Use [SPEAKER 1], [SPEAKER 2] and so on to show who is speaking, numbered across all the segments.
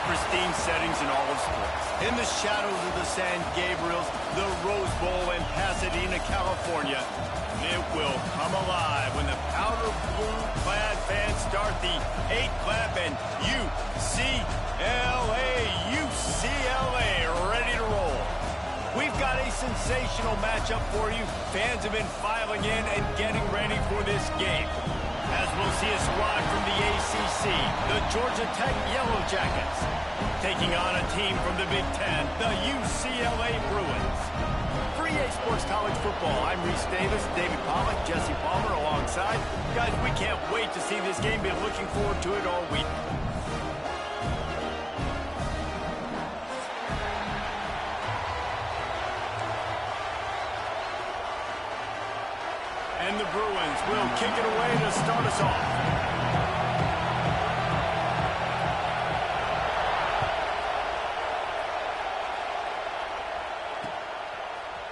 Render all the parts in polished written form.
[SPEAKER 1] pristine settings in all of sports. In the shadows of the San Gabriels, the Rose Bowl in Pasadena, California, it will come alive when the powder blue-clad fans start the 8-clap and UCLA ready to roll. We've got a sensational matchup for you. Fans have been filing in and getting ready for this game. As we'll see a squad from the ACC, the Georgia Tech Yellow Jackets, taking on a team from the Big Ten, the UCLA Bruins. For EA Sports College Football, I'm Reese Davis, David Pollack, Jesse Palmer alongside. Guys, we can't wait to see this game. Been looking forward to it all week. And the Bruins will kick it away to start us off.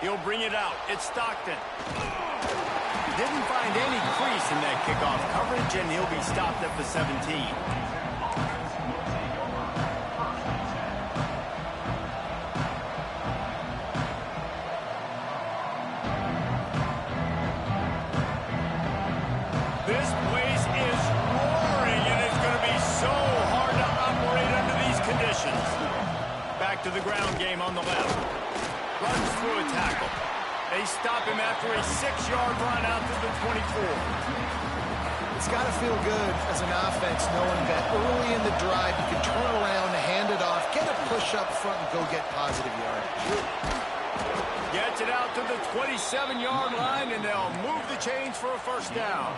[SPEAKER 1] He'll bring it out. It's Stockton. Didn't find any crease in that kickoff coverage, and he'll be stopped at the 17. This place is roaring, and it's going to be so hard to operate under these conditions. Back to the ground game on the left. Runs through a tackle. They stop him after a 6-yard run out to the 24.
[SPEAKER 2] It's got to feel good as an offense knowing that early in the drive you can turn around, hand it off, get a push up front, and go get positive yardage.
[SPEAKER 1] Gets it out to the 27-yard line, and they'll move the chains for a first down.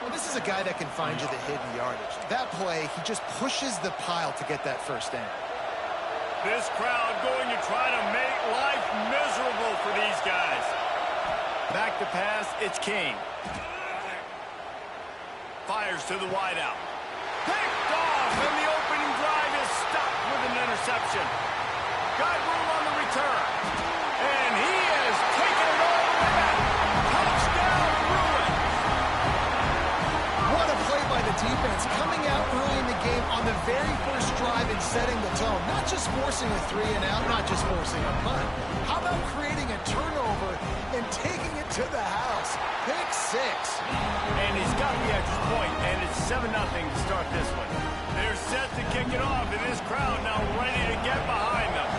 [SPEAKER 2] Well, this is a guy that can find you the hidden yardage. That play, he just pushes the pile to get that first down.
[SPEAKER 1] This crowd going to try to make life miserable for these guys. Back to pass, it's King. Fires to the wideout. Picked off, and the opening drive is stopped with an interception. Got room on the return. And he has taken it all the way back. Touchdown, Bruins.
[SPEAKER 2] What a play by the defense, coming out early in the game on the very first drive and setting the tone. Not just forcing a 3-and-out, not just forcing a punt. How about creating a turnover and taking it to the house? Pick 6.
[SPEAKER 1] And he's got the extra point, and it's 7-0 to start this one. They're set to kick it off, and this crowd now ready to get behind them.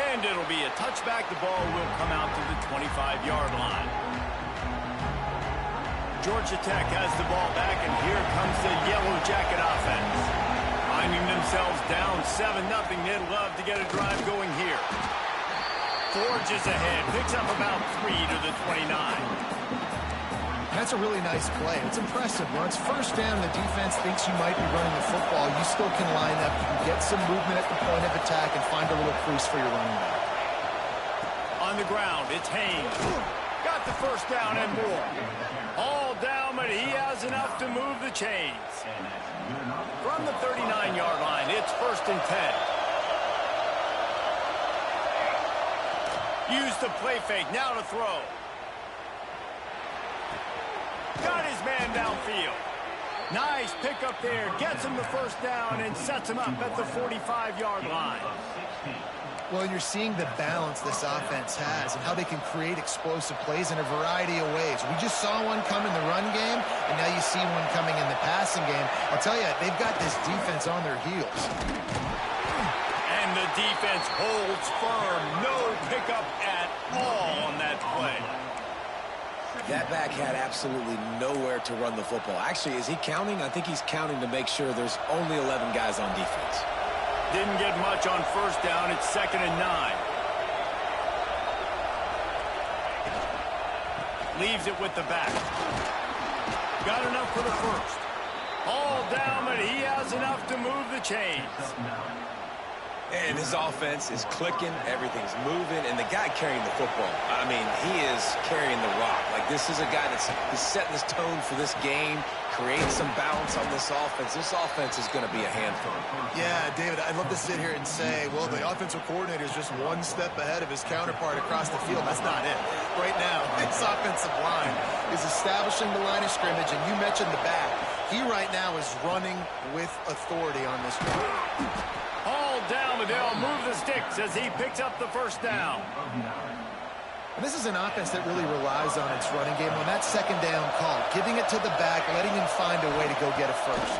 [SPEAKER 1] And it'll be a touchback. The ball will come out to the 25-yard line. Georgia Tech has the ball back, and here comes the Yellow Jacket offense. Finding themselves down 7-0, they'd love to get a drive going here. Forges ahead, picks up about 3 to the 29.
[SPEAKER 2] That's a really nice play. It's impressive. When it's first down, the defense thinks you might be running the football. You still can line up. You can get some movement at the point of attack and find a little crease for your running back.
[SPEAKER 1] On the ground, it's Haynes. Got the first down and more. All down, but he has enough to move the chains. From the 39-yard line, it's 1st and 10. Use the play fake, now to throw. Got his man downfield. Nice pickup there, gets him the first down and sets him up at the 45-yard line.
[SPEAKER 2] Well, you're seeing the balance this offense has and how they can create explosive plays in a variety of ways. We just saw one come in the run game, and now you see one coming in the passing game. I'll tell you, they've got this defense on their heels.
[SPEAKER 1] And the defense holds firm. No pickup at all on that play.
[SPEAKER 3] That back had absolutely nowhere to run the football. Actually, is he counting? I think he's counting to make sure there's only 11 guys on defense.
[SPEAKER 1] Didn't get much on first down. It's 2nd and 9. Leaves it with the back. Got enough for the first. All down, but he has enough to move the chains.
[SPEAKER 3] And his offense is clicking, everything's moving, and the guy carrying the football, I mean, he is carrying the rock. Like, this is a guy he's setting this tone for this game, creating some balance on this offense. This offense is going to be a handful.
[SPEAKER 2] Yeah, David, I'd love to sit here and say, well, the offensive coordinator is just one step ahead of his counterpart across the field. That's not it. Right now, this offensive line is establishing the line of scrimmage, and you mentioned the back. He right now is running with authority on this drive.
[SPEAKER 1] All down, but they'll move the sticks as he picks up the first down.
[SPEAKER 2] And this is an offense that really relies on its running game on that second down call, giving it to the back, letting him find a way to go get a first.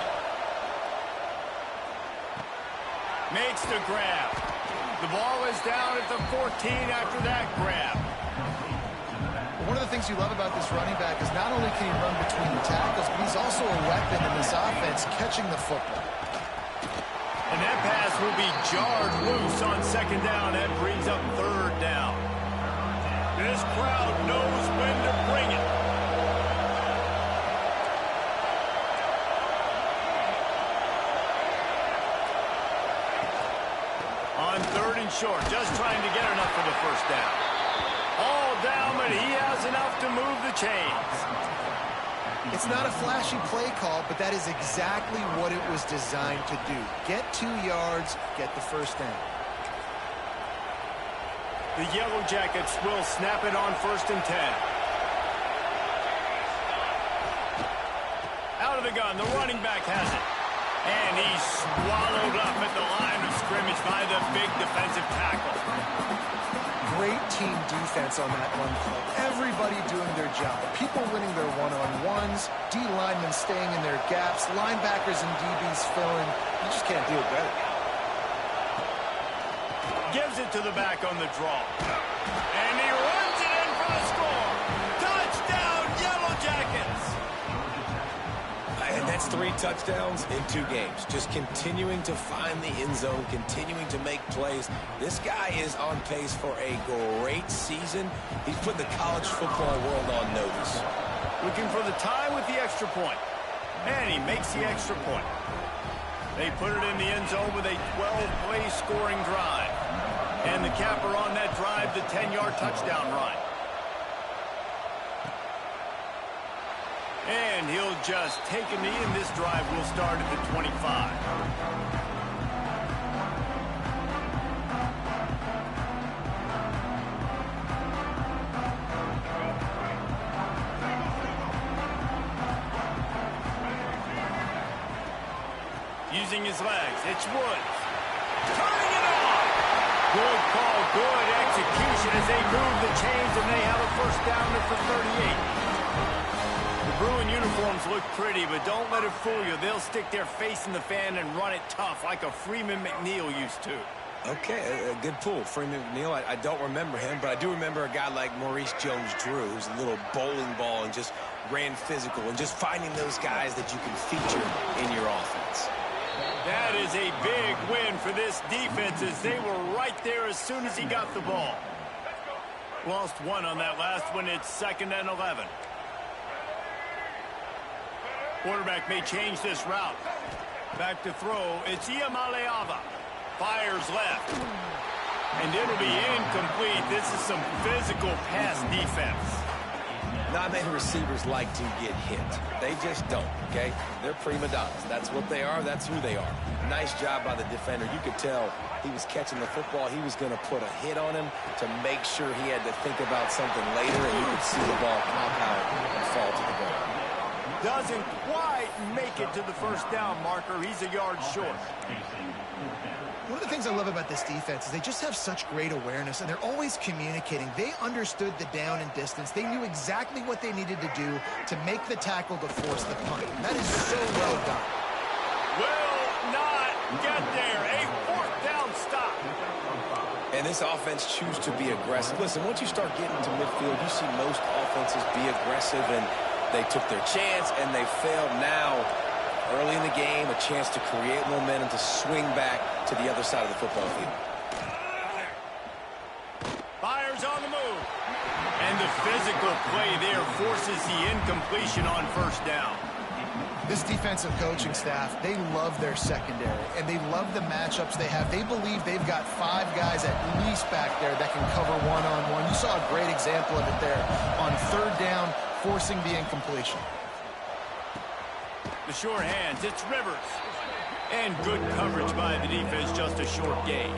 [SPEAKER 1] Makes the grab. The ball is down at the 14 after that grab.
[SPEAKER 2] One of the things you love about this running back is not only can he run between the tackles, but he's also a weapon in this offense catching the football.
[SPEAKER 1] And that pass will be jarred loose on second down. That brings up third down. This crowd knows when to bring it. On third and short, just trying to get enough for the first down. All down, but he has enough to move the chains.
[SPEAKER 2] It's not a flashy play call, but that is exactly what it was designed to do. Get 2 yards, get the first down.
[SPEAKER 1] The Yellow Jackets will snap it on 1st and 10. Out of the gun, the running back has it. And he's swallowed up at the line of scrimmage by the big defensive tackle.
[SPEAKER 2] Great team defense on that run play. Everybody doing their job. People winning their one-on-ones, D linemen staying in their gaps, linebackers and DBs filling. You just can't do it better.
[SPEAKER 1] Gives it to the back on the draw. And he runs it in for the score. Touchdown, Yellow Jackets!
[SPEAKER 3] And that's 3 touchdowns in 2 games. Just continuing to find the end zone, continuing to make plays. This guy is on pace for a great season. He's put the college football world on notice.
[SPEAKER 1] Looking for the tie with the extra point. And he makes the extra point. They put it in the end zone with a 12-play scoring drive. And the capper on that drive, the 10-yard touchdown run. And he'll just take a knee, and this drive will start at the 25. Using his legs, it's Woods. Turning it on! Good call, good execution as they move the chains, and they have a first down at the 38. The Bruin uniforms look pretty, but don't let it fool you. They'll stick their face in the fan and run it tough like a Freeman McNeil used to.
[SPEAKER 3] Okay, a good pull. Freeman McNeil, I don't remember him, but I do remember a guy like Maurice Jones-Drew, who's a little bowling ball and just ran physical, and just finding those guys that you can feature in your offense.
[SPEAKER 1] That is a big win for this defense as they were right there as soon as he got the ball. Lost 1 on that last one. It's 2nd and 11. Quarterback may change this route. Back to throw. It's Iamaleava. Fires left. And it'll be incomplete. This is some physical pass defense.
[SPEAKER 3] Not many receivers like to get hit. They just don't, okay? They're prima donnas. That's what they are. That's who they are. Nice job by the defender. You could tell he was catching the football. He was going to put a hit on him to make sure he had to think about something later, and you could see the ball pop out and fall to the ground.
[SPEAKER 1] Doesn't quite make it to the first down marker. He's a yard short.
[SPEAKER 2] One of the things I love about this defense is they just have such great awareness, and they're always communicating. They understood the down and distance. They knew exactly what they needed to do to make the tackle to force the punt. That is so well done.
[SPEAKER 1] Will not get there. A 4th down stop.
[SPEAKER 3] And this offense choose to be aggressive. Listen, once you start getting to midfield, you see most offenses be aggressive, and they took their chance, and they failed. Now, early in the game, a chance to create momentum, to swing back to the other side of the football field.
[SPEAKER 1] Fires on the move. And the physical play there forces the incompletion on first down.
[SPEAKER 2] This defensive coaching staff, they love their secondary, and they love the matchups they have. They believe they've got 5 guys at least back there that can cover one-on-one. You saw a great example of it there on 3rd down, forcing the incompletion.
[SPEAKER 1] The sure hands, it's Rivers. And good coverage by the defense, just a short gain.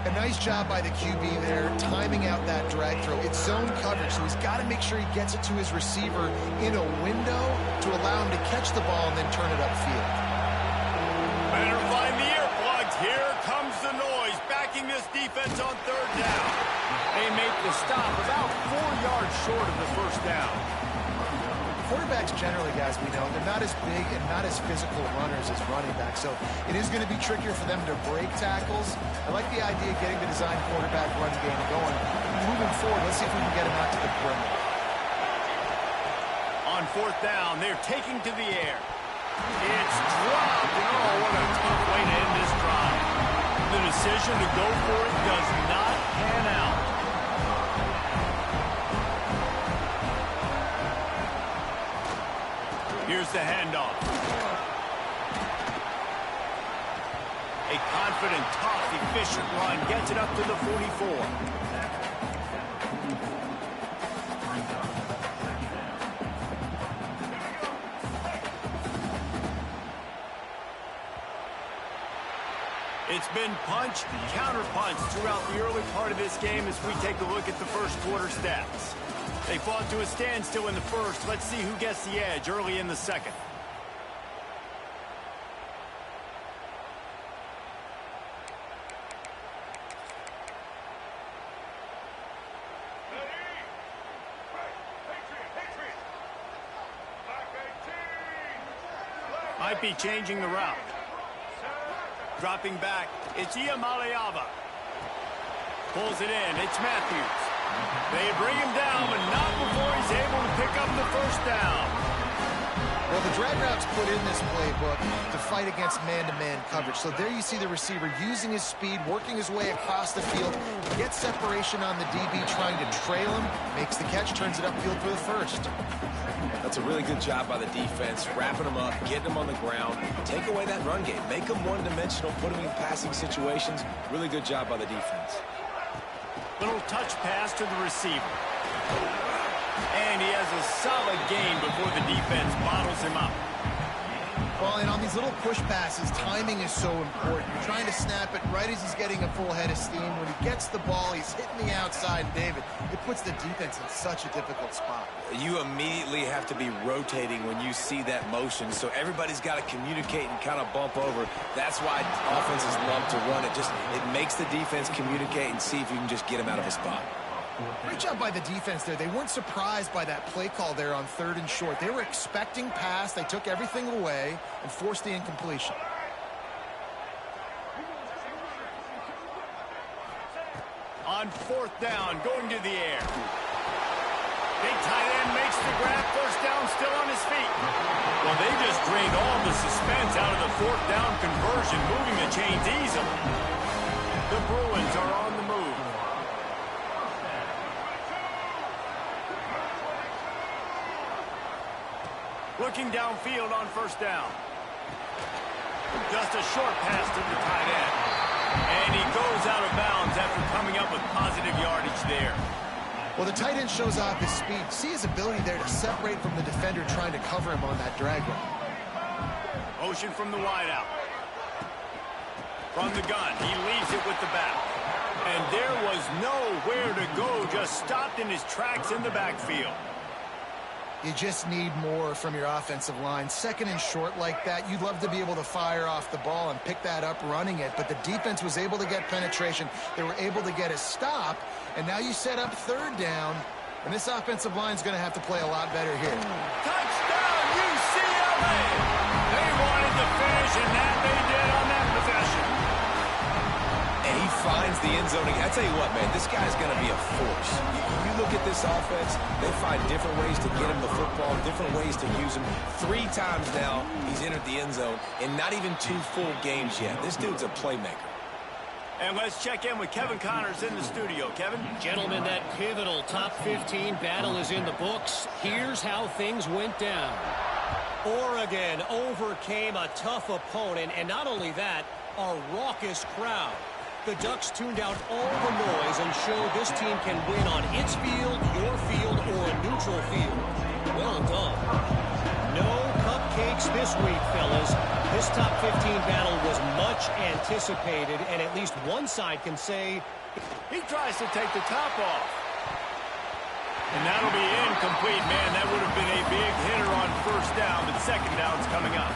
[SPEAKER 2] A nice job by the QB there, timing out that drag throw. It's zone coverage, so he's got to make sure he gets it to his receiver in a window to allow him to catch the ball and then turn it upfield.
[SPEAKER 1] Better find the earplugs. Here comes the noise, backing this defense on 3rd down. They make the stop about 4 yards short of the 1st down.
[SPEAKER 2] Quarterbacks generally, guys, we know, they're not as big and not as physical runners as running backs, so it is going to be trickier for them to break tackles. I like the idea of getting the design quarterback run game going. Moving forward, let's see if we can get him out to the perimeter.
[SPEAKER 1] On 4th down, they're taking to the air. It's dropped, and oh, what a tough way to end this drive. The decision to go for it does not pan out. Here's the handoff. A confident, tough, efficient run gets it up to the 44. It's been punch, counter-punch throughout the early part of this game as we take a look at the first quarter stats. They fought to a standstill in the first. Let's see who gets the edge early in the second. Might be changing the route. Dropping back, it's Iamaleava. Pulls it in, it's Matthews. They bring him down, but not before he's able to pick up the 1st down.
[SPEAKER 2] Well, the drag route's put in this playbook to fight against man-to-man coverage. So there you see the receiver using his speed, working his way across the field, gets separation on the DB, trying to trail him, makes the catch, turns it upfield for the 1st.
[SPEAKER 3] That's a really good job by the defense, wrapping them up, getting them on the ground, take away that run game, make them one-dimensional, put them in passing situations. Really good job by the defense.
[SPEAKER 1] Little touch pass to the receiver. And he has a solid gain before the defense bottles him up.
[SPEAKER 2] Well, and on these little push passes, timing is so important. You're trying to snap it right as he's getting a full head of steam. When he gets the ball, he's hitting the outside, David. It puts the defense in such a difficult spot.
[SPEAKER 3] You immediately have to be rotating when you see that motion, so everybody's got to communicate and kind of bump over. That's why offenses love to run it. It makes the defense communicate and see if you can just get him out of a spot.
[SPEAKER 2] Great job by the defense there. They weren't surprised by that play call there on 3rd and short. They were expecting pass. They took everything away and forced the incompletion.
[SPEAKER 1] On 4th down, going to the air. Big tight end makes the grab. 1st down, still on his feet. Well, they just drained all the suspense out of the 4th down conversion, moving the chains easily. The Bruins are on the move. Looking downfield on 1st down. Just a short pass to the tight end. And he goes out of bounds after coming up with positive yardage there.
[SPEAKER 2] Well, the tight end shows off his speed. See his ability there to separate from the defender trying to cover him on that drag run.
[SPEAKER 1] Motion from the wideout. From the gun, he leaves it with the back. And there was nowhere to go, just stopped in his tracks in the backfield.
[SPEAKER 2] You just need more from your offensive line. 2nd and short like that, you'd love to be able to fire off the ball and pick that up running it, but the defense was able to get penetration. They were able to get a stop, and now you set up 3rd down, and this offensive line is going to have to play a lot better here.
[SPEAKER 1] Touchdown, UCLA! They wanted to finish, and that they did on that possession.
[SPEAKER 3] And he finds the end zone. I tell you what, man, this guy's going to be a force. You look at this offense, they find different ways to get him the football, different ways to use him. 3 times now he's entered the end zone, and not even 2 full games yet. This dude's a playmaker.
[SPEAKER 1] And let's check in with Kevin Connors in the studio. Kevin?
[SPEAKER 4] Gentlemen, that pivotal top 15 battle is in the books. Here's how things went down. Oregon overcame a tough opponent, and not only that, a raucous crowd. The Ducks tuned out all the noise and showed this team can win on its field, your field, or a neutral field. Well done. No cupcakes this week, fellas. This top 15 battle was much anticipated, and at least one side can say...
[SPEAKER 1] He tries to take the top off. And that'll be incomplete, man. That would have been a big hitter on first down, but second down's coming up.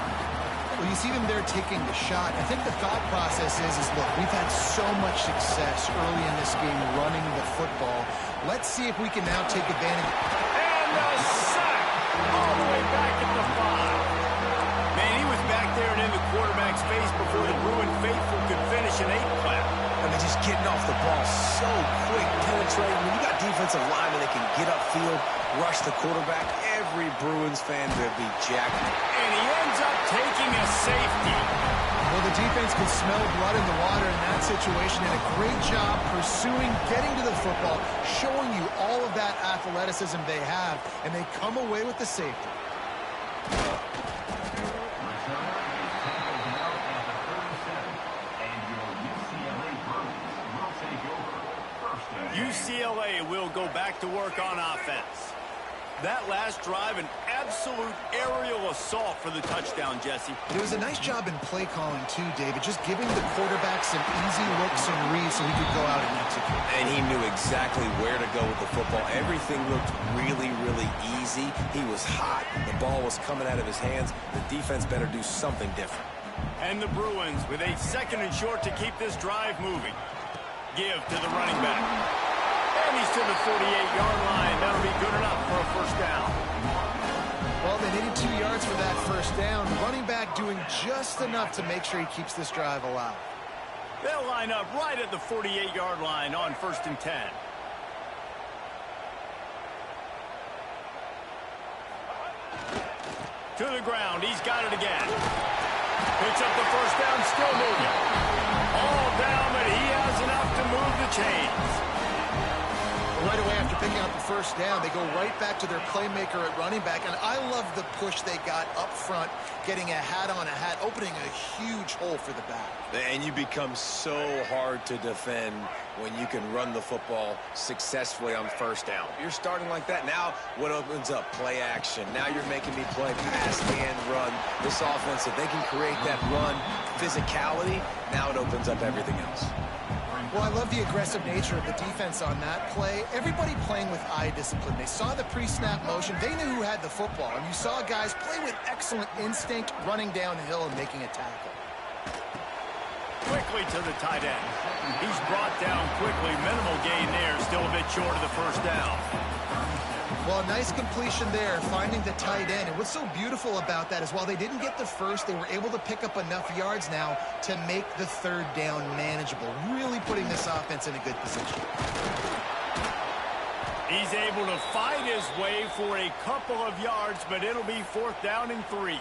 [SPEAKER 2] Well, you see them there taking the shot. I think the thought process is look, we've had so much success early in this game running the football. Let's see if we can now take advantage.
[SPEAKER 1] And the sack all the way back at the 5. Man, he was back there and in the quarterback's face before the Bruin faithful could finish an 8-clap.
[SPEAKER 3] I mean, just getting off the ball so quick, penetrating. When you got defensive linemen that can get upfield, rush the quarterback, every Bruins fan will be jacked.
[SPEAKER 1] And he ends up taking a safety.
[SPEAKER 2] Well, the defense can smell blood in the water in that situation. And a great job pursuing, getting to the football, showing you all of that athleticism they have, and they come away with the safety.
[SPEAKER 1] UCLA will go back to work on offense. That last drive, an absolute aerial assault for the touchdown, Jesse.
[SPEAKER 2] It was a nice job in play calling, too, David, just giving the quarterback some easy looks and reads so he could go out and execute.
[SPEAKER 3] And he knew exactly where to go with the football. Everything looked really, really easy. He was hot. The ball was coming out of his hands. The defense better do something different.
[SPEAKER 1] And the Bruins with a second and short to keep this drive moving. Give to the running back. And he's to the 48-yard line. That'll be good enough for a first down.
[SPEAKER 2] Well, they needed 2 yards for that first down. The running back doing just enough to make sure he keeps this drive alive.
[SPEAKER 1] They'll line up right at the 48-yard line on 1st and 10. To the ground. He's got it again. Picks up the first down, still moving. All down, but he has enough to move the chains.
[SPEAKER 2] Right away after picking up the first down, they go right back to their playmaker at running back. And I love the push they got up front, getting a hat on a hat, opening a huge hole for the back.
[SPEAKER 3] And you become so hard to defend when you can run the football successfully on first down. You're starting like that. Now what opens up? Play action. Now you're making me play pass and run. This offense, if they can create that run physicality, now it opens up everything else.
[SPEAKER 2] Well, I love the aggressive nature of the defense on that play. Everybody playing with eye discipline. They saw the pre-snap motion. They knew who had the football. And you saw guys play with excellent instinct, running downhill and making a tackle.
[SPEAKER 1] Quickly to the tight end. He's brought down quickly. Minimal gain there. Still a bit short of the first down.
[SPEAKER 2] Well, nice completion there, finding the tight end. And what's so beautiful about that is while they didn't get the first, they were able to pick up enough yards now to make the third down manageable, really putting this offense in a good position.
[SPEAKER 1] He's able to fight his way for a couple of yards, but it'll be 4th down and 3.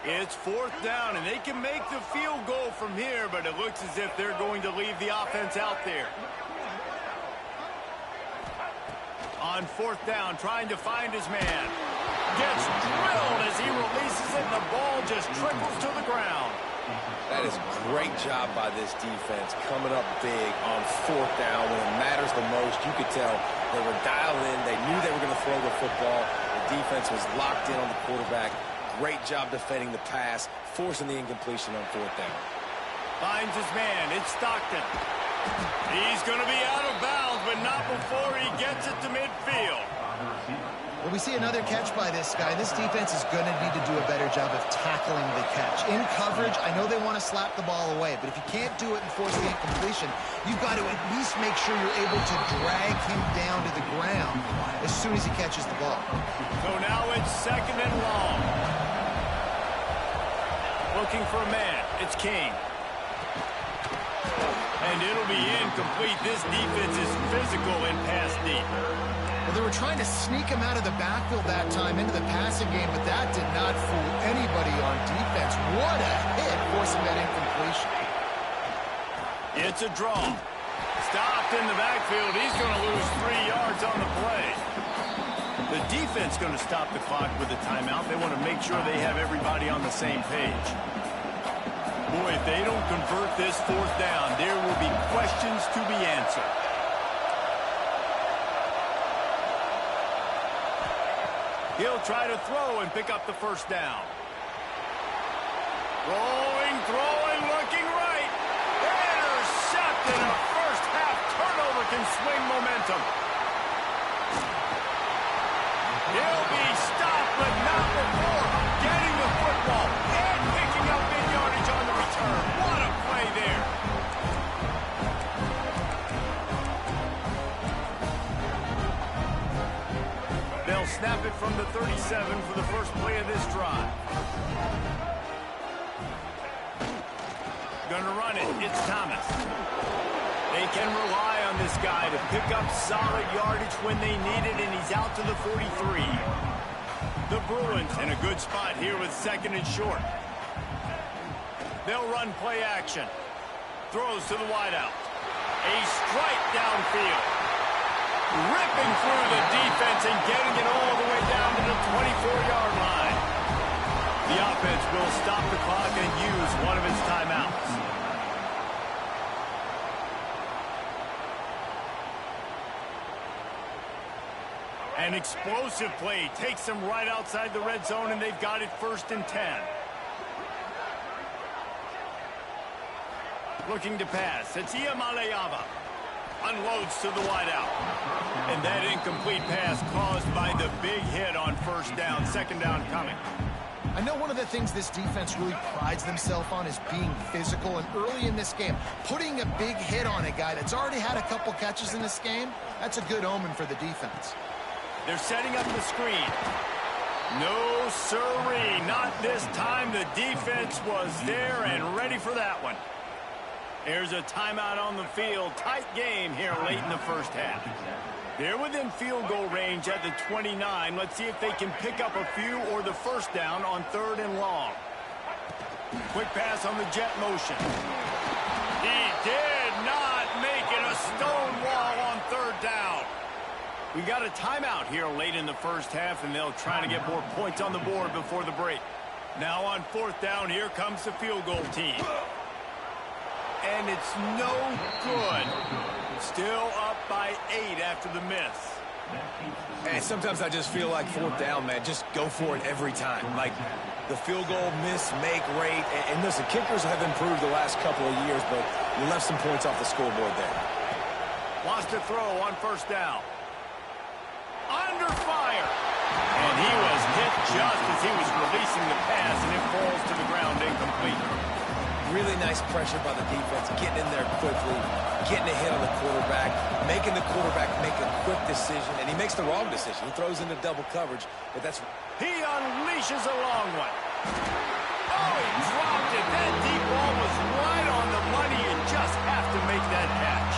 [SPEAKER 1] It's 4th down, and they can make the field goal from here, but it looks as if they're going to leave the offense out there. On 4th down, trying to find his man. Gets drilled as he releases it, and the ball just trickles to the ground.
[SPEAKER 3] That is a great job by this defense, coming up big on 4th down when it matters the most. You could tell they were dialed in. They knew they were going to throw the football. The defense was locked in on the quarterback. Great job defending the pass, forcing the incompletion on 4th down.
[SPEAKER 1] Finds his man. It's Stockton. He's going to be out of bounds, but not before he gets it to midfield.
[SPEAKER 2] Well, we see another catch by this guy. This defense is going to need to do a better job of tackling the catch. In coverage, I know they want to slap the ball away, but if you can't do it and force the incompletion, you've got to at least make sure you're able to drag him down to the ground as soon as he catches the ball.
[SPEAKER 1] So now it's 2nd and long. Looking for a man. It's King. And it'll be incomplete. This defense is physical and pass deep.
[SPEAKER 2] Well, they were trying to sneak him out of the backfield that time into the passing game, but that did not fool anybody on defense. What a hit, forcing that incompletion.
[SPEAKER 1] It's a draw. stopped in the backfield. He's going to lose 3 yards on the play. The defense going to stop the clock with a timeout. They want to make sure they have everybody on the same page. Boy, if they don't convert this 4th down, there will be questions to be answered. He'll try to throw and pick up the 1st down. Throwing, looking right. Intercepted. A first-half turnover can swing momentum. He'll be stopped, but not before getting the football and picking up big yardage on the return. What a play there. They'll snap it from the 37 for the first play of this drive. Going to run it. It's Thomas. They can rely on this guy to pick up solid yardage when they need it, and he's out to the 43. The Bruins in a good spot here with 2nd and short. They'll run play action. Throws to the wideout. A strike downfield. Ripping through the defense and getting it all the way down to the 24-yard line. The offense will stop the clock and use one of its timeouts. An explosive play takes them right outside the red zone, and they've got it 1st and 10. Looking to pass. It's Iamaleava. Unloads to the wideout. And that incomplete pass caused by the big hit on 1st down. 2nd down coming.
[SPEAKER 2] I know one of the things this defense really prides themselves on is being physical, and early in this game, putting a big hit on a guy that's already had a couple catches in this game, that's a good omen for the defense.
[SPEAKER 1] They're setting up the screen. No siree, not this time. The defense was there and ready for that one. There's a timeout on the field. Tight game here late in the 1st half. They're within field goal range at the 29. Let's see if they can pick up a few or the 1st down on 3rd and long. Quick pass on the jet motion. He did not make it. A stone wall on 3rd down. We got a timeout here late in the 1st half, and they'll try to get more points on the board before the break. Now on 4th down, here comes the field goal team. And it's no good. Still up by 8 after the miss.
[SPEAKER 3] And sometimes I just feel like 4th down, man, just go for it every time. Like the field goal miss-make rate. And listen, kickers have improved the last couple of years, but you left some points off the scoreboard there.
[SPEAKER 1] Wants to throw on 1st down. Under fire. And he was hit just as he was releasing the pass, and it falls to the ground incomplete.
[SPEAKER 3] Really nice pressure by the defense, getting in there quickly, getting a hit on the quarterback, making the quarterback make a quick decision, and he makes the wrong decision. He throws into double coverage, but that's...
[SPEAKER 1] He unleashes a long one. Oh, he dropped it. That deep ball was right on the money. You just have to make that catch.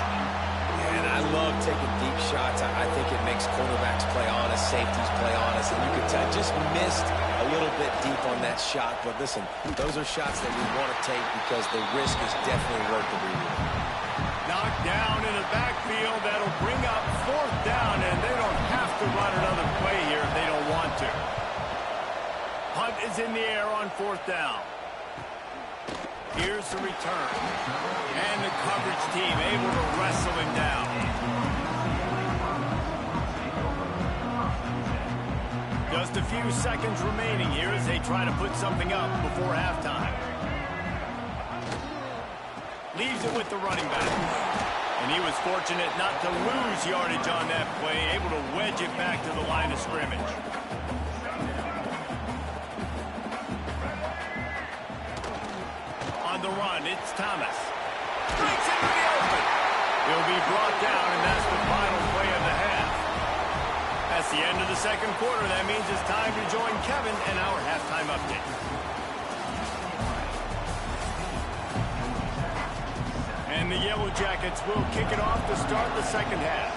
[SPEAKER 3] And I love taking deep shots. I think it makes quarterbacks play honest, safeties play honest, and you can tell just missed a little bit deep on that shot. But listen, those are shots that we want to take because the risk is definitely worth the reward.
[SPEAKER 1] Knocked down in the backfield. That'll bring up 4th down, and they don't have to run another play here if they don't want to. Punt is in the air on 4th down. Here's the return. And the coverage team able to wrestle him down. Just a few seconds remaining here as they try to put something up before halftime. Leaves it with the running back. And he was fortunate not to lose yardage on that play, able to wedge it back to the line of scrimmage. On the run, it's Thomas. Breaks into the open. He'll be brought down, and that's the final play of the half. That's the end of the 2nd quarter. That means it's time to join Kevin in our halftime update. And the Yellow Jackets will kick it off to start the 2nd half.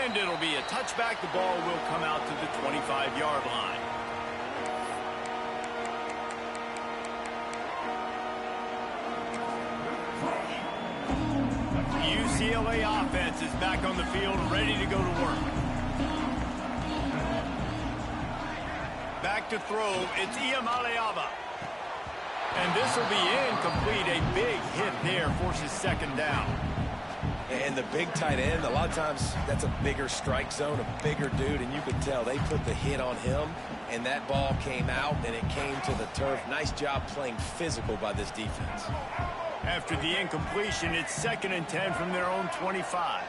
[SPEAKER 1] And it'll be a touchback. The ball will come out to the 25-yard line. UCLA offense is back on the field, ready to go to work. Back to throw, it's Iamaleava. And this will be incomplete. A big hit there forces second down.
[SPEAKER 3] And the big tight end, a lot of times that's a bigger strike zone, a bigger dude, and you could tell they put the hit on him, and that ball came out, and it came to the turf. Nice job playing physical by this defense.
[SPEAKER 1] After the incompletion, it's 2nd and 10 from their own 25.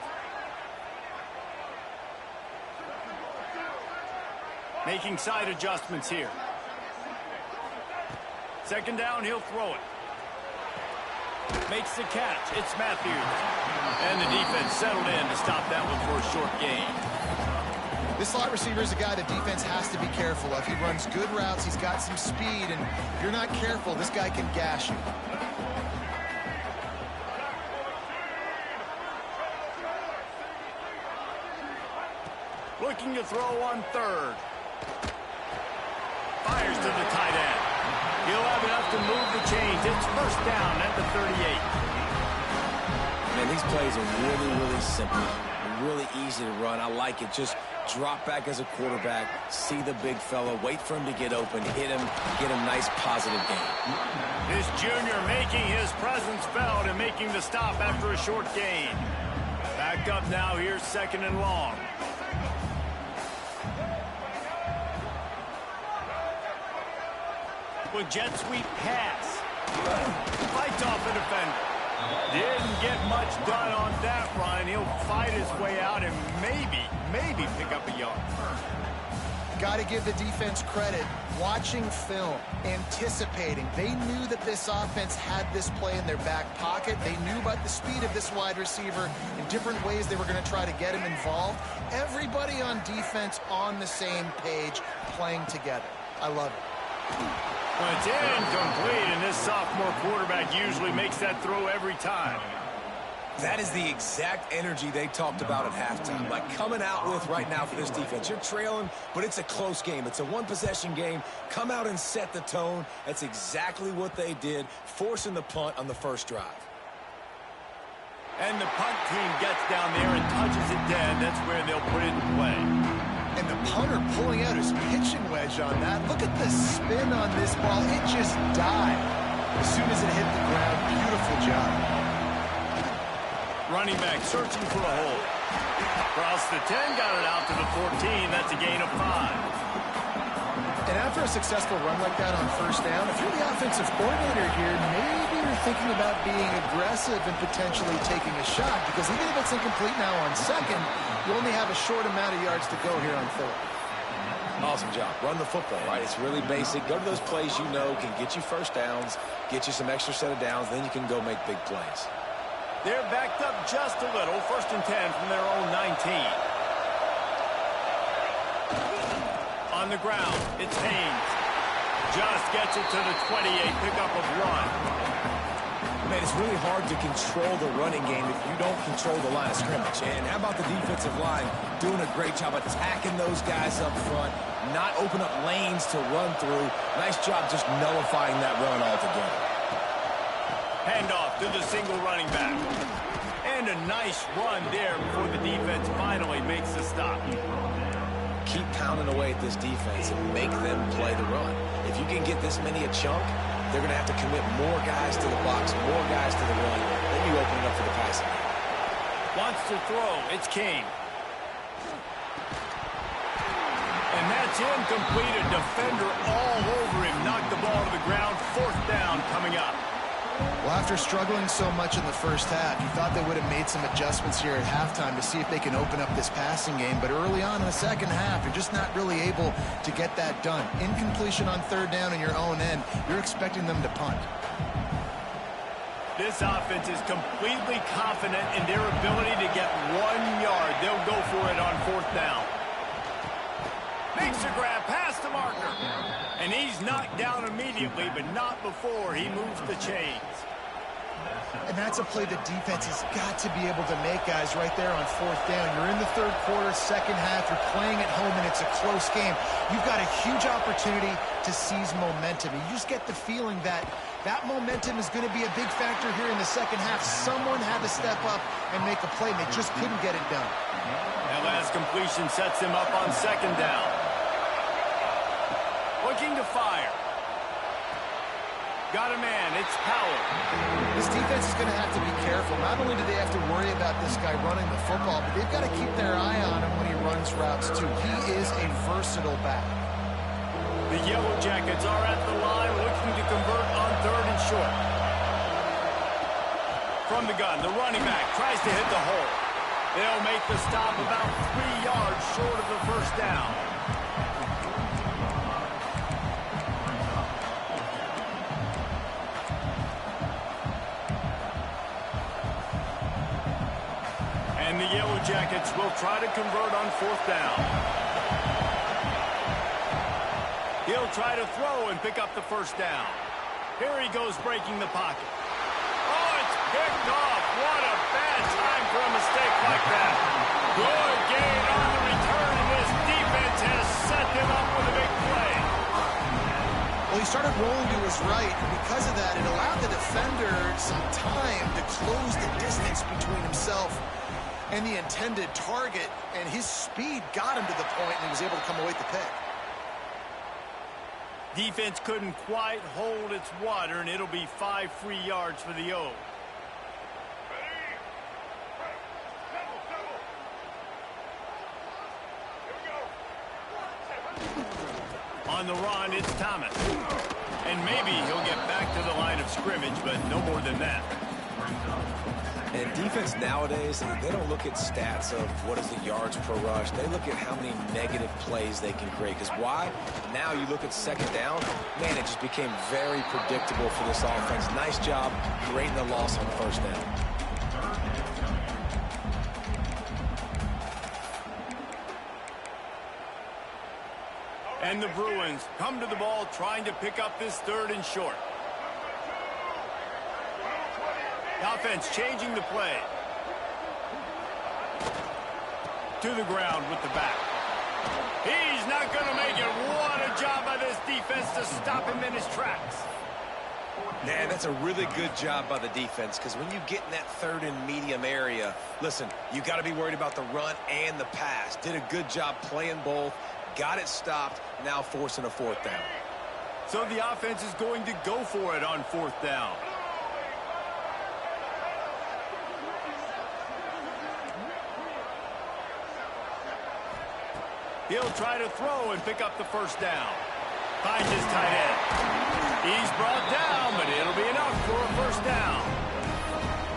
[SPEAKER 1] Making side adjustments here. 2nd down, he'll throw it. Makes the catch. It's Matthews. And the defense settled in to stop that one for a short gain.
[SPEAKER 2] This slot receiver is a guy the defense has to be careful of. He runs good routes. He's got some speed. And if you're not careful, this guy can gash you.
[SPEAKER 1] Looking to throw on 3rd. Fires to the tight end. He'll have enough to move the chains. It's 1st down at the 38.
[SPEAKER 3] Man, these plays are really, really simple. Really easy to run. I like it. Just drop back as a quarterback, see the big fella, wait for him to get open, hit him, get a nice positive gain.
[SPEAKER 1] This junior making his presence felt and making the stop after a short gain. Back up now. Here's 2nd and long. With jet sweep pass. Fights off a defender. Didn't get much done on that run. He'll fight his way out and maybe pick up a yard.
[SPEAKER 2] Got to give the defense credit. Watching film, anticipating. They knew that this offense had this play in their back pocket. They knew about the speed of this wide receiver in different ways they were going to try to get him involved. Everybody on defense on the same page, playing together. I love it.
[SPEAKER 1] Well, it's incomplete, and this sophomore quarterback usually makes that throw every time.
[SPEAKER 3] That is the exact energy they talked about at halftime. Like coming out with right now for this defense. You're trailing, but it's a close game. It's a one-possession game. Come out and set the tone. That's exactly what they did, forcing the punt on the first drive.
[SPEAKER 1] And the punt team gets down there and touches it dead. That's where they'll put it in play.
[SPEAKER 2] And the punter pulling out his pitching wedge on that. Look at the spin on this ball. It just died as soon as it hit the ground. Beautiful job.
[SPEAKER 1] Running back searching for a hole. Across the 10, got it out to the 14. That's a gain of 5.
[SPEAKER 2] And after a successful run like that on 1st down, if you're the offensive coordinator here, maybe you're thinking about being aggressive and potentially taking a shot, because even if it's incomplete now on 2nd, you only have a short amount of yards to go here on 3rd.
[SPEAKER 3] Awesome job. Run the football, right? It's really basic. Go to those plays you know can get you 1st downs, get you some extra set of downs, then you can go make big plays.
[SPEAKER 1] They're backed up just a little. 1st and 10 from their own 19. On the ground, it's Haynes. Just gets it to the 28, pickup of 1.
[SPEAKER 3] Man, it's really hard to control the running game if you don't control the line of scrimmage. And how about the defensive line doing a great job attacking those guys up front, not open up lanes to run through. Nice job just nullifying that run altogether.
[SPEAKER 1] Handoff to the single running back. And a nice run there before the defense finally makes the stop.
[SPEAKER 3] Keep pounding away at this defense and make them play the run. If you can get this many a chunk, they're going to have to commit more guys to the box, more guys to the run. Then you open it up for the passing game.
[SPEAKER 1] Wants to throw. It's King. And that's incomplete. A defender all over him. Knocked the ball to the ground. 4th down coming up.
[SPEAKER 2] Well, after struggling so much in the 1st half, you thought they would have made some adjustments here at halftime to see if they can open up this passing game. But early on in the 2nd half, you're just not really able to get that done. Incompletion on 3rd down in your own end, you're expecting them to punt.
[SPEAKER 1] This offense is completely confident in their ability to get 1 yard. They'll go for it on 4th down. Makes a grab past the marker. And he's knocked down immediately, but not before he moves the chains.
[SPEAKER 2] And that's a play the defense has got to be able to make, guys, right there on fourth down. You're in the third quarter, second half. You're playing at home, and it's a close game. You've got a huge opportunity to seize momentum. You just get the feeling that that momentum is going to be a big factor here in the second half. Someone had to step up and make a play, and they just couldn't get it done.
[SPEAKER 1] That last completion sets him up on second down. Looking to fire. Got a man, it's Powell.
[SPEAKER 2] This defense is going to have to be careful. Not only do they have to worry about this guy running the football, but they've got to keep their eye on him when he runs routes, too. He is a versatile back.
[SPEAKER 1] The Yellow Jackets are at the line looking to convert on third and short. From the gun, the running back tries to hit the hole. They'll make the stop about 3 yards short of the first down. And the Yellow Jackets will try to convert on fourth down. He'll try to throw and pick up the first down. Here he goes breaking the pocket. Oh, it's picked off. What a bad time for a mistake like that. Good gain on the return, and this defense has set them up with a big play.
[SPEAKER 2] Well, he started rolling to his right, and because of that, it allowed the defender some time to close the distance between himself and the intended target, and his speed got him to the point, and he was able to come away with the pick.
[SPEAKER 1] Defense couldn't quite hold its water, and it'll be 5 free yards for the O. On the run, it's Thomas. And maybe he'll get back to the line of scrimmage, but no more than that.
[SPEAKER 3] And defense nowadays, they don't look at stats of what is the yards per rush. They look at how many negative plays they can create. Because why? Now you look at second down, man, it just became very predictable for this offense. Nice job creating the loss on the first down.
[SPEAKER 1] And the Bruins come to the ball trying to pick up this third and short. Offense changing the play. To the ground with the back. He's not going to make it. What a job by this defense to stop him in his tracks.
[SPEAKER 3] Man, that's a really good job by the defense, because when you get in that third and medium area, listen, you got to be worried about the run and the pass. Did a good job playing both, got it stopped, now forcing a fourth down.
[SPEAKER 1] So the offense is going to go for it on fourth down. He'll try to throw and pick up the first down. Finds his tight end. He's brought down, but it'll be enough for a first down.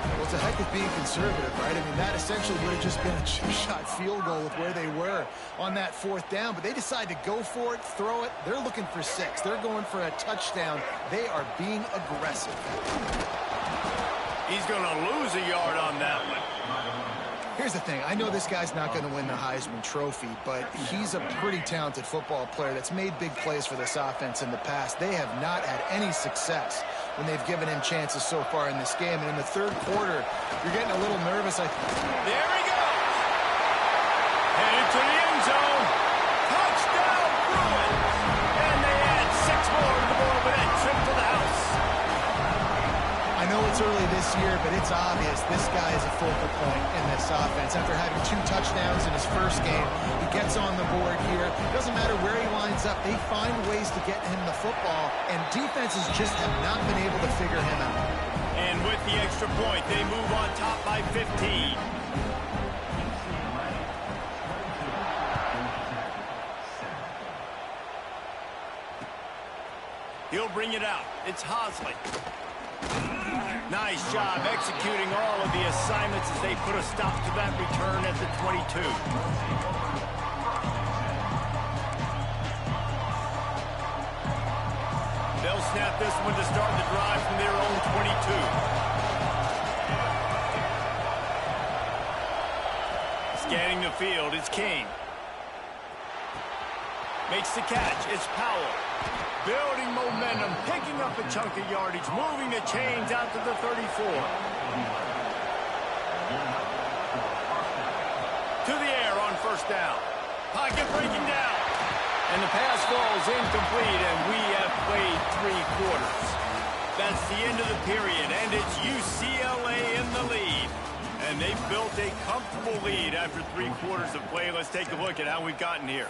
[SPEAKER 2] Well, it's a heck of being conservative, right? I mean, that essentially would have just been a two-shot field goal with where they were on that fourth down, but they decide to go for it, throw it. They're looking for 6. They're going for a touchdown. They are being aggressive.
[SPEAKER 1] He's going to lose a yard on that one.
[SPEAKER 2] Here's the thing. I know this guy's not going to win the Heisman Trophy, but he's a pretty talented football player that's made big plays for this offense in the past. They have not had any success when they've given him chances so far in this game. And in the third quarter, you're getting a little nervous.
[SPEAKER 1] There he goes. Headed to the end zone. Touchdown, Bruins. And they add 6 more to the board with that trip to the house.
[SPEAKER 2] I know it's early this year, but it's obvious this guy is a focal point in this offense. After having 2 touchdowns in his first game, he gets on the board here. Doesn't matter where he lines up. They find ways to get him the football, and defenses just have not been able to figure him out.
[SPEAKER 1] And with the extra point, they move on top by 15. He'll bring it out. It's Hosley. Nice job executing all of the assignments as they put a stop to that return at the 22. They'll snap this one to start the drive from their own 22. Scanning the field, it's King. Makes the catch, it's Powell. building momentum, picking up a chunk of yardage, moving the chains out to the 34. To the air on first down. Pocket breaking down. And the pass falls incomplete, and we have played 3 quarters. That's the end of the period, and it's UCLA in the lead. And they've built a comfortable lead after 3 quarters of play. Let's take a look at how we've gotten here.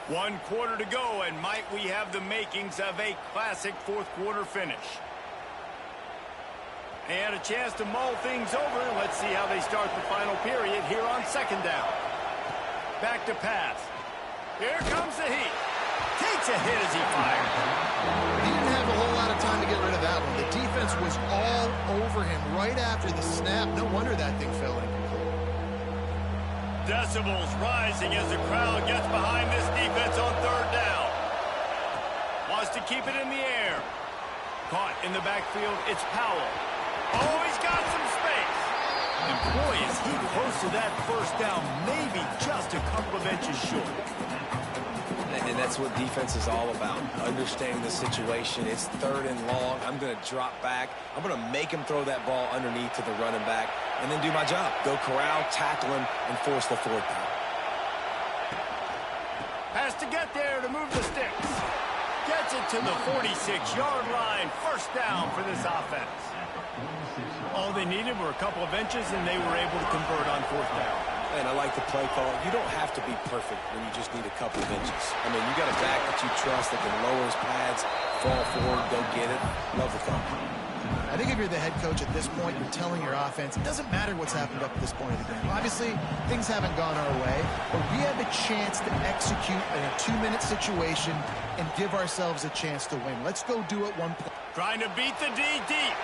[SPEAKER 1] 1 quarter to go, and might we have the makings of a classic 4th quarter finish. And a chance to mull things over. Let's see how they start the final period here on 2nd down. Back to pass. Here comes the heat. Takes a hit as he fired.
[SPEAKER 2] He didn't have a whole lot of time to get rid of that one. The defense was all over him right after the snap. No wonder that thing fell incomplete.
[SPEAKER 1] Decibels rising as the crowd gets behind this defense on 3rd down. Wants to keep it in the air. Caught in the backfield, it's Powell. Oh, he's got some space. And boy, is he close to that 1st down, maybe just a couple of inches short.
[SPEAKER 3] And that's what defense is all about, understanding the situation. It's 3rd and long. I'm going to drop back. I'm going to make him throw that ball underneath to the running back and then do my job. Go corral, tackle him, and force the 4th down.
[SPEAKER 1] Has to get there to move the sticks. Gets it to the 46-yard line. 1st down for this offense. All they needed were a couple of inches, and they were able to convert on 4th down.
[SPEAKER 3] And I like the play call. You don't have to be perfect when you just need a couple of inches. I mean, you got a back that you trust that can lower his pads, fall forward, go get it. Love the call.
[SPEAKER 2] I think if you're the head coach at this point, you're telling your offense, it doesn't matter what's happened up to this point of the game. Obviously, things haven't gone our way, but we have a chance to execute in a 2-minute situation and give ourselves a chance to win. Let's go do it one play.
[SPEAKER 1] Trying to beat the D deep.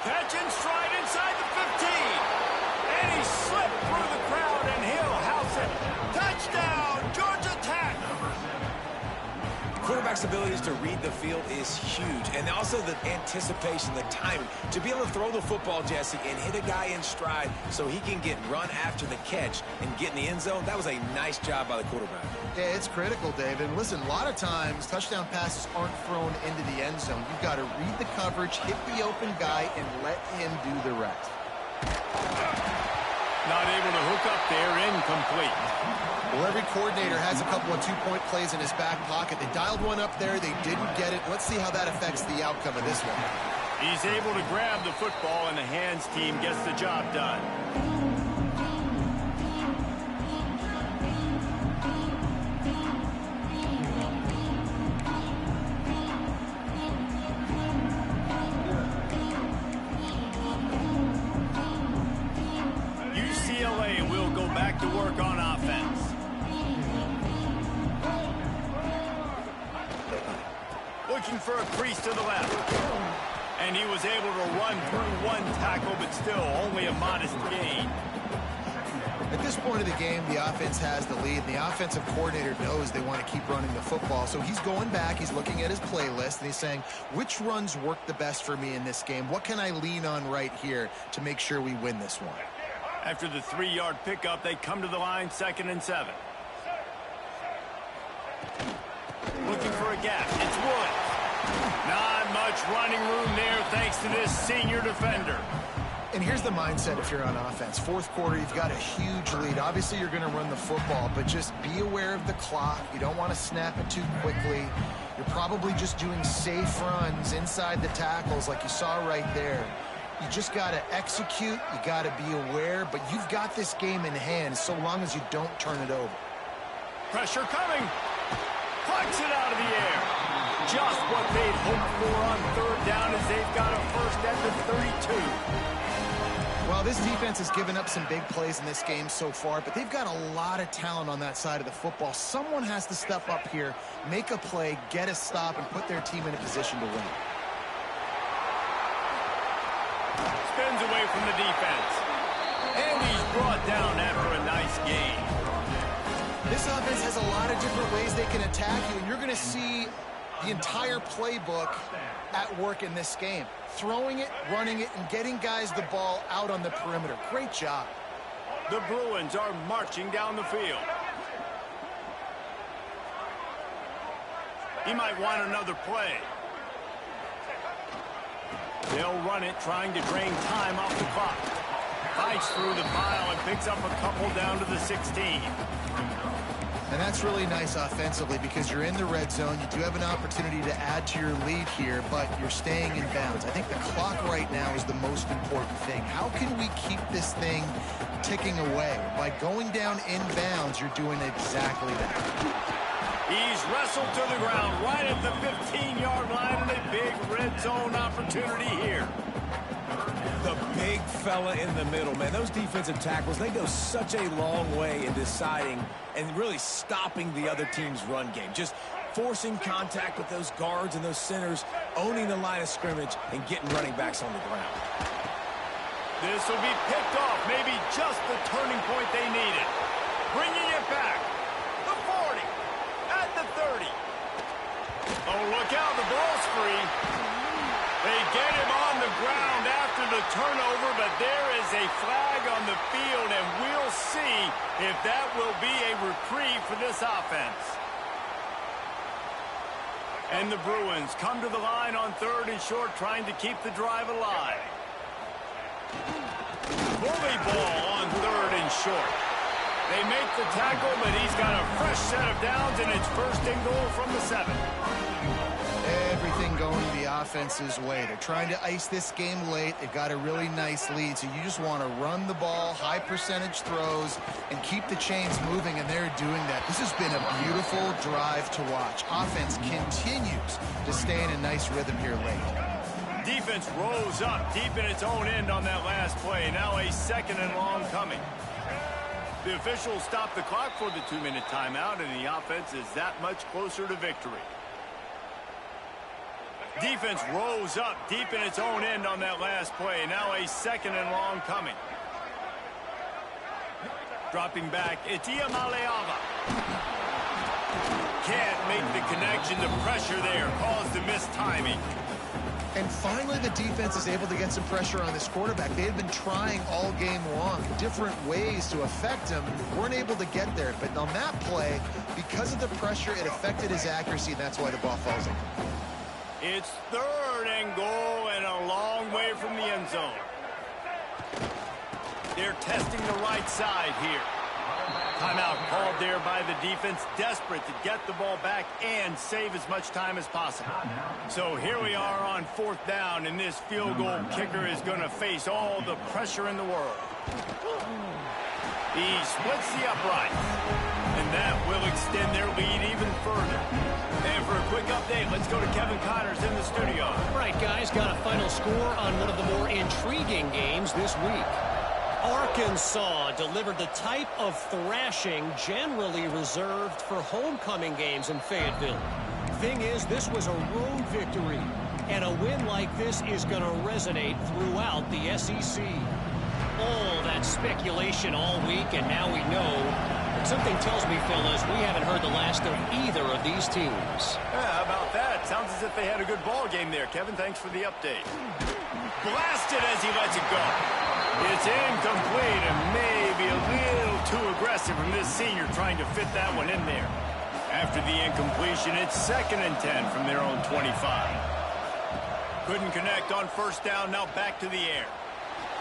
[SPEAKER 1] Catch and stride inside the 15. And he slipped through the crowd, and he'll house it. Touchdown, Georgia Tech.
[SPEAKER 3] Quarterback's abilities to read the field is huge. And also the anticipation, the timing. To be able to throw the football, Jesse, and hit a guy in stride so he can get run after the catch and get in the end zone, that was a nice job by the quarterback.
[SPEAKER 2] Yeah, it's critical, David. Listen, a lot of times, touchdown passes aren't thrown into the end zone. You've got to read the coverage, hit the open guy, and let him do the rest.
[SPEAKER 1] Not able to hook up there, incomplete.
[SPEAKER 2] Well, every coordinator has a couple of 2-point plays in his back pocket. They dialed one up there. They didn't get it. Let's see how that affects the outcome of this one.
[SPEAKER 1] He's able to grab the football, and the hands team gets the job done. UCLA will go back to work on offense. Looking for a crease to the left. And he was able to run through 1 tackle, but still only a modest gain.
[SPEAKER 2] At this point of the game, the offense has the lead, and the offensive coordinator knows they want to keep running the football. So he's going back, he's looking at his playlist, and he's saying, which runs work the best for me in this game? What can I lean on right here to make sure we win this one?
[SPEAKER 1] After the 3-yard pickup, they come to the line, 2nd and 7. Looking for a gap. It's Woods. Not much running room there thanks to this senior defender.
[SPEAKER 2] And here's the mindset if you're on offense. 4th quarter, you've got a huge lead. Obviously, you're going to run the football, but just be aware of the clock. You don't want to snap it too quickly. You're probably just doing safe runs inside the tackles like you saw right there. You just got to execute. You got to be aware, but you've got this game in hand so long as you don't turn it over.
[SPEAKER 1] Pressure coming. Flicks it out of the air. Just what they'd hoped for on 3rd down as they've got a first at the 32.
[SPEAKER 2] Well, this defense has given up some big plays in this game so far, but they've got a lot of talent on that side of the football. Someone has to step up here, make a play, get a stop, and put their team in a position to win.
[SPEAKER 1] Spins away from the defense. And he's brought down after a nice gain.
[SPEAKER 2] This offense has a lot of different ways they can attack you, and you're going to see the entire playbook at work in this game. Throwing it, running it, and getting guys the ball out on the perimeter. Great job.
[SPEAKER 1] The Bruins are marching down the field. He might want another play. They'll run it, trying to drain time off the clock. Fights through the pile and picks up a couple down to the 16.
[SPEAKER 2] And that's really nice offensively because you're in the red zone. You do have an opportunity to add to your lead here, but you're staying in bounds. I think the clock right now is the most important thing. How can we keep this thing ticking away? By going down in bounds, you're doing exactly that.
[SPEAKER 1] He's wrestled to the ground right at the 15-yard line, and a big red zone opportunity here.
[SPEAKER 3] The big fella in the middle, man. Those defensive tackles, they go such a long way in deciding and really stopping the other team's run game. Just forcing contact with those guards and those centers, owning the line of scrimmage, and getting running backs on the ground.
[SPEAKER 1] This will be picked off, maybe just the turning point they needed. Bringing it back. The 40. At the 30. Oh, look out, the ball's free. They get him on the ground after the turnover, but there is a flag on the field, and we'll see if that will be a reprieve for this offense. And the Bruins come to the line on 3rd and short, trying to keep the drive alive. Bully ball on 3rd and short. They make the tackle, but he's got a fresh set of downs, and it's 1st and goal from the 7.
[SPEAKER 2] Everything going the offense's way. They're trying to ice this game late. They've got a really nice lead, so you just want to run the ball, high percentage throws, and keep the chains moving, and they're doing that. This has been a beautiful drive to watch. Offense continues to stay in a nice rhythm here late.
[SPEAKER 1] Defense rose up deep in its own end on that last play. Now a 2nd and long coming. The officials stop the clock for the 2-minute timeout, and the offense is that much closer to victory. Defense rose up deep in its own end on that last play. Now a 2nd and long coming. Dropping back, Itia Maleava. Can't make the connection. The pressure there caused the missed timing.
[SPEAKER 2] And finally, the defense is able to get some pressure on this quarterback. They had been trying all game long, different ways to affect him. Weren't able to get there. But on that play, because of the pressure, it affected his accuracy, and that's why the ball falls in.
[SPEAKER 1] It's 3rd and goal and a long way from the end zone. They're testing the right side here. Timeout called there by the defense, desperate to get the ball back and save as much time as possible. So here we are on 4th down, and this field goal kicker is going to face all the pressure in the world. He splits the upright, and that will extend their lead even further. And for a quick update, let's go to Kevin Connors in the studio.
[SPEAKER 4] All right, guys, got a final score on one of the more intriguing games this week. Arkansas delivered the type of thrashing generally reserved for homecoming games in Fayetteville. Thing is, this was a road victory, and a win like this is going to resonate throughout the SEC. All that speculation all week, and now we know. But something tells me, fellas, we haven't heard the last of either of these teams.
[SPEAKER 1] Yeah, how about that? Sounds as if they had a good ball game there. Kevin, thanks for the update. Blasted as he lets it go. It's incomplete and maybe a little too aggressive from this senior trying to fit that one in there. After the incompletion, it's 2nd and 10 from their own 25. Couldn't connect on 1st down, now back to the air.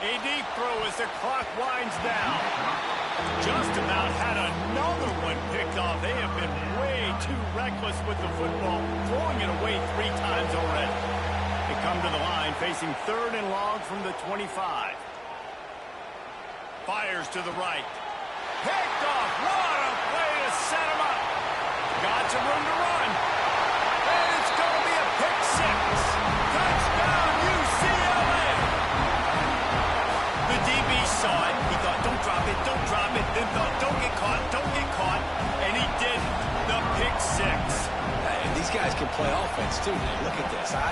[SPEAKER 1] A deep throw as the clock winds down. Just about had another one picked off. They have been way too reckless with the football, throwing it away 3 times already. They come to the line facing 3rd and long from the 25. Fires to the right. Picked off. What a play to set him up. Got some room to run. And it's going to be a pick 6. Touchdown, UCLA. The DB saw it. He thought, don't drop it, don't drop it. Then thought, don't get caught, don't get caught. And he did the pick 6.
[SPEAKER 3] Hey, these guys can play offense, too. Look at this.